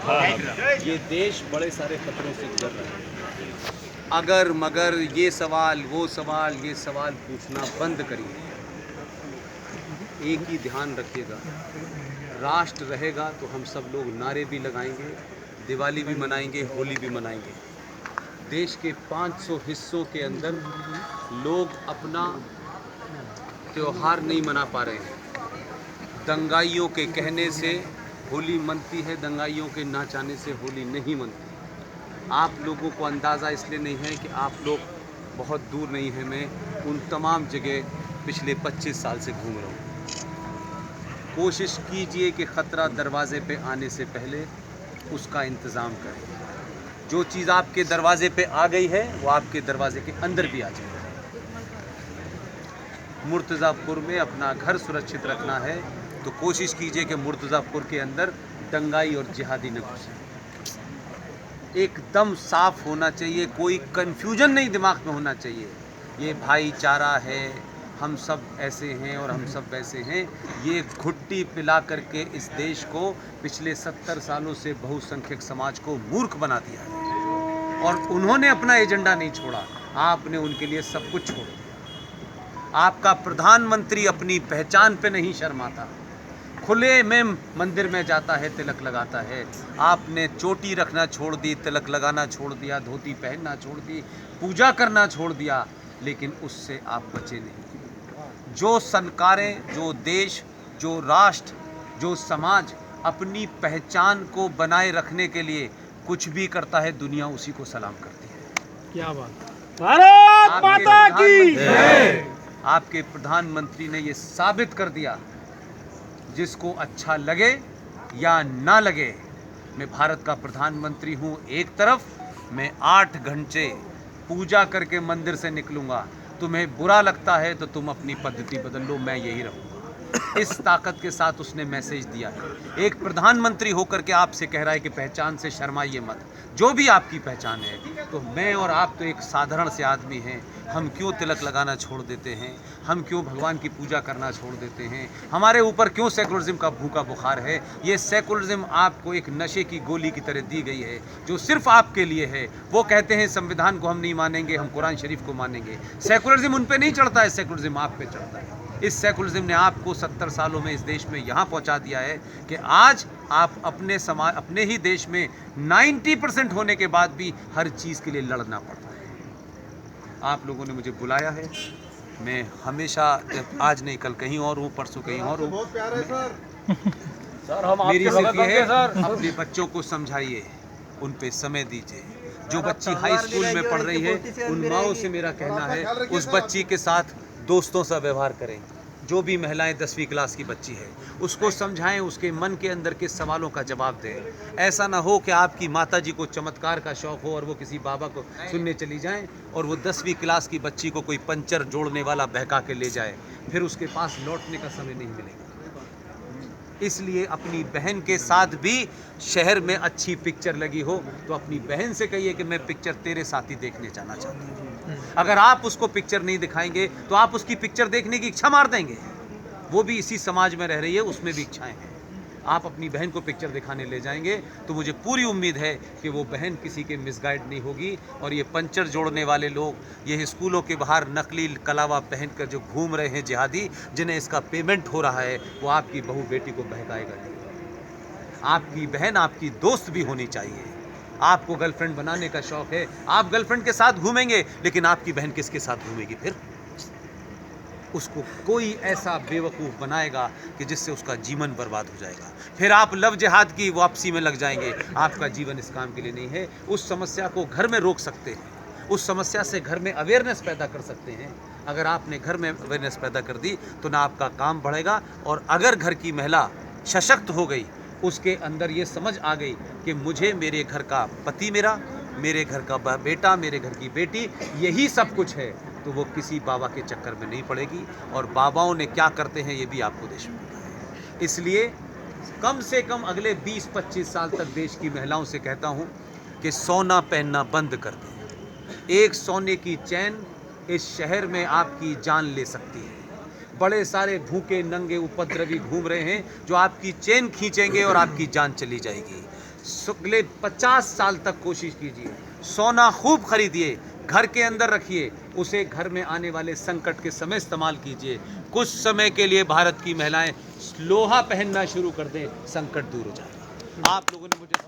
ये देश बड़े सारे खतरों से गुजर रहा है। अगर मगर ये सवाल वो सवाल ये सवाल पूछना बंद करिए। एक ही ध्यान रखिएगा, राष्ट्र रहेगा तो हम सब लोग नारे भी लगाएंगे, दिवाली भी मनाएंगे, होली भी मनाएंगे। देश के 500 हिस्सों के अंदर लोग अपना त्योहार नहीं मना पा रहे हैं। दंगाइयों के कहने से होली मनती है, दंगाइयों के ना चाहने से होली नहीं मनती। आप लोगों को अंदाज़ा इसलिए नहीं है कि आप लोग बहुत दूर नहीं हैं। मैं उन तमाम जगह पिछले 25 साल से घूम रहा हूँ। कोशिश कीजिए कि ख़तरा दरवाज़े पे आने से पहले उसका इंतज़ाम करें। जो चीज़ आपके दरवाज़े पे आ गई है वो आपके दरवाज़े के अंदर भी आ जाए। मुर्तज़ापुर में अपना घर सुरक्षित रखना है तो कोशिश कीजिए कि मुर्तज़ापुर के अंदर दंगाई और जिहादी न घुसे। एकदम साफ होना चाहिए, कोई कन्फ्यूजन नहीं दिमाग में होना चाहिए। ये भाईचारा है, हम सब ऐसे हैं और हम सब वैसे हैं। ये घुट्टी पिला करके इस देश को पिछले 70 सालों से बहुसंख्यक समाज को मूर्ख बना दिया है और उन्होंने अपना एजेंडा नहीं छोड़ा, आपने उनके लिए सब कुछ छोड़ दिया। आपका प्रधानमंत्री अपनी पहचान पे नहीं शर्माता, खुले में मंदिर में जाता है, तिलक लगाता है। आपने चोटी रखना छोड़ दी, तिलक लगाना छोड़ दिया, धोती पहनना छोड़ दी, पूजा करना छोड़ दिया, लेकिन उससे आप बचे नहीं। जो संस्कारें, जो देश, जो राष्ट्र, जो समाज अपनी पहचान को बनाए रखने के लिए कुछ भी करता है, दुनिया उसी को सलाम करती है। क्या बात, भारत माता की जय। आपके प्रधानमंत्री ने ये साबित कर दिया, जिसको अच्छा लगे या ना लगे, मैं भारत का प्रधानमंत्री हूँ। एक तरफ मैं 8 घंटे पूजा करके मंदिर से निकलूँगा, तुम्हें बुरा लगता है तो तुम अपनी पद्धति बदल लो, मैं यही रहूँगा। इस ताकत के साथ उसने मैसेज दिया है। एक प्रधानमंत्री होकर के आपसे कह रहा है कि पहचान से शर्माइए मत, जो भी आपकी पहचान है। तो मैं और आप तो एक साधारण से आदमी हैं, हम क्यों तिलक लगाना छोड़ देते हैं? हम क्यों भगवान की पूजा करना छोड़ देते हैं? हमारे ऊपर क्यों सेकुलरिज्म का भूखा बुखार है? ये सेकुलरिज्म आपको एक नशे की गोली की तरह दी गई है, जो सिर्फ आपके लिए है। वो कहते हैं संविधान को हम नहीं मानेंगे, हम कुरान शरीफ को मानेंगे। सेकुलरिज्म उन पे नहीं चढ़ता है, सेकुलरिज्म आप पे चढ़ता है। इस सेकुलरिज्म ने आपको 70 सालों में इस देश में यहाँ पहुँचा दिया है कि आज आप अपने समाज, अपने ही देश में 90% होने के बाद भी हर चीज़ के लिए लड़ना पड़ता है। आप लोगों ने मुझे बुलाया है, मैं हमेशा, आज नहीं कल कहीं और हूँ, परसों कहीं और हूँ। मेरी सिर्फ ये है, अपने बच्चों को समझाइए, उन पे समय दीजिए। जो बच्ची हाई स्कूल में पढ़ रही है, उन माओं से मेरा कहना है उस बच्ची के साथ दोस्तों सा व्यवहार करें। जो भी महिलाएं 10वीं क्लास की बच्ची है, उसको समझाएं, उसके मन के अंदर के सवालों का जवाब दें। ऐसा ना हो कि आपकी माताजी को चमत्कार का शौक़ हो और वो किसी बाबा को सुनने चली जाएं और वो 10वीं क्लास की बच्ची को कोई पंचर जोड़ने वाला बहका के ले जाए, फिर उसके पास लौटने का समय नहीं मिलेगा। इसलिए अपनी बहन के साथ भी शहर में अच्छी पिक्चर लगी हो तो अपनी बहन से कहिए कि मैं पिक्चर तेरे साथ ही देखने जाना चाहती हूँ। अगर आप उसको पिक्चर नहीं दिखाएंगे तो आप उसकी पिक्चर देखने की इच्छा मार देंगे। वो भी इसी समाज में रह रही है, उसमें भी इच्छाएं हैं। आप अपनी बहन को पिक्चर दिखाने ले जाएंगे तो मुझे पूरी उम्मीद है कि वो बहन किसी के मिसगाइड नहीं होगी। और ये पंचर जोड़ने वाले लोग, ये स्कूलों के बाहर नकली कलावा पहनकर जो घूम रहे हैं जिहादी, जिन्हें इसका पेमेंट हो रहा है, वो आपकी बहू बेटी को बहकाएगा नहीं। आपकी बहन आपकी दोस्त भी होनी चाहिए। आपको गर्लफ्रेंड बनाने का शौक़ है, आप गर्लफ्रेंड के साथ घूमेंगे, लेकिन आपकी बहन किसके साथ घूमेगी? फिर उसको कोई ऐसा बेवकूफ़ बनाएगा कि जिससे उसका जीवन बर्बाद हो जाएगा। फिर आप लव जिहाद की वापसी में लग जाएंगे। आपका जीवन इस काम के लिए नहीं है। उस समस्या को घर में रोक सकते हैं, उस समस्या से घर में अवेयरनेस पैदा कर सकते हैं। अगर आपने घर में अवेयरनेस पैदा कर दी तो ना आपका काम बढ़ेगा, और अगर घर की महिला सशक्त हो गई, उसके अंदर ये समझ आ गई कि मुझे मेरे घर का पति, मेरे घर का बेटा, मेरे घर की बेटी, यही सब कुछ है, तो वो किसी बाबा के चक्कर में नहीं पड़ेगी। और बाबाओं ने क्या करते हैं ये भी आपको देश में पता है। इसलिए कम से कम अगले 20-25 साल तक देश की महिलाओं से कहता हूँ कि सोना पहनना बंद कर दें। एक सोने की चैन इस शहर में आपकी जान ले सकती है। बड़े सारे भूखे नंगे उपद्रवी घूम रहे हैं जो आपकी चेन खींचेंगे और आपकी जान चली जाएगी। अगले 50 साल तक कोशिश कीजिए, सोना खूब खरीदिए, घर के अंदर रखिए, उसे घर में आने वाले संकट के समय इस्तेमाल कीजिए। कुछ समय के लिए भारत की महिलाएं लोहा पहनना शुरू कर दें, संकट दूर हो जाए। आप लोगों ने मुझे